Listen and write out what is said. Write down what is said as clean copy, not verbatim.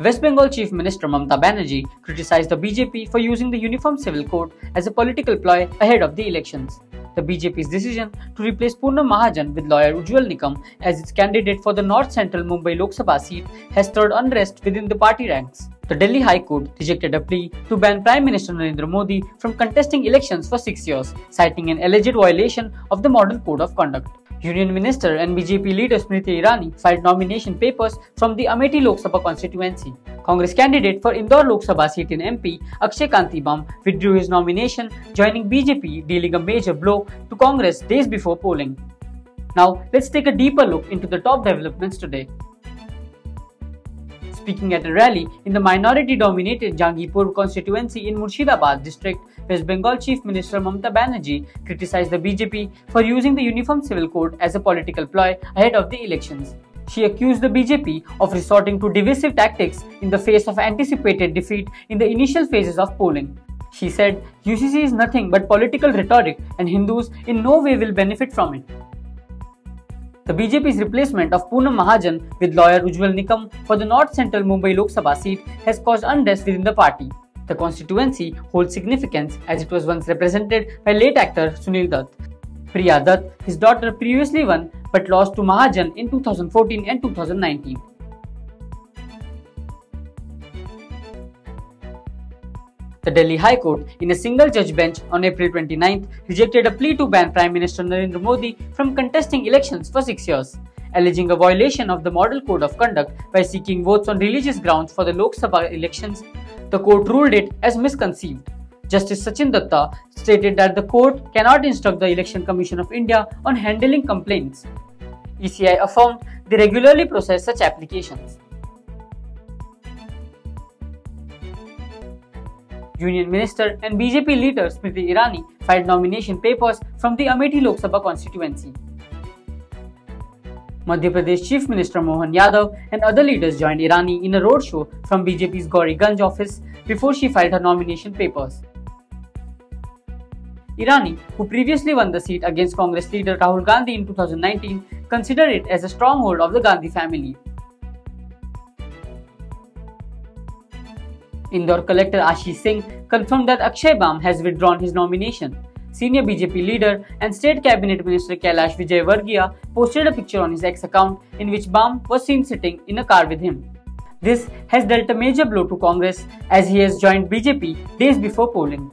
West Bengal Chief Minister Mamata Banerjee criticized the BJP for using the Uniform Civil Code as a political ploy ahead of the elections. The BJP's decision to replace Poonam Mahajan with lawyer Ujjawal Nikam as its candidate for the North-Central Mumbai Lok Sabha seat has stirred unrest within the party ranks. The Delhi High Court rejected a plea to ban Prime Minister Narendra Modi from contesting elections for 6 years, citing an alleged violation of the Model Code of Conduct. Union Minister and BJP leader Smriti Irani filed nomination papers from the Amethi Lok Sabha constituency. Congress candidate for Indore Lok Sabha seat in MP, Akshay Kanti Bam, withdrew his nomination, joining BJP, dealing a major blow to Congress days before polling. Now, let's take a deeper look into the top developments today. Speaking at a rally in the minority-dominated Jangipur constituency in Murshidabad district, West Bengal Chief Minister Mamata Banerjee criticized the BJP for using the Uniform Civil Code as a political ploy ahead of the elections. She accused the BJP of resorting to divisive tactics in the face of anticipated defeat in the initial phases of polling. She said, UCC is nothing but political rhetoric and Hindus in no way will benefit from it. The BJP's replacement of Poonam Mahajan with lawyer Ujjawal Nikam for the North-Central Mumbai Lok Sabha seat has caused unrest within the party. The constituency holds significance as it was once represented by late actor Sunil Dutt. Priya Dutt, his daughter, previously won but lost to Mahajan in 2014 and 2019. The Delhi High Court, in a single-judge bench on April 29th, rejected a plea to ban Prime Minister Narendra Modi from contesting elections for 6 years, alleging a violation of the Model Code of Conduct by seeking votes on religious grounds for the Lok Sabha elections. The court ruled it as misconceived. Justice Sachin Datta stated that the court cannot instruct the Election Commission of India on handling complaints. ECI affirmed they regularly process such applications. Union Minister and BJP leader Smriti Irani filed nomination papers from the Amethi Lok Sabha constituency. Madhya Pradesh Chief Minister Mohan Yadav and other leaders joined Irani in a roadshow from BJP's Gauriganj office before she filed her nomination papers. Irani, who previously won the seat against Congress leader Rahul Gandhi in 2019, considered it as a stronghold of the Gandhi family. Indore Collector Ashish Singh confirmed that Akshay Bam has withdrawn his nomination. Senior BJP leader and State Cabinet Minister Kailash Vijayvargiya posted a picture on his X account in which Bam was seen sitting in a car with him. This has dealt a major blow to Congress as he has joined BJP days before polling.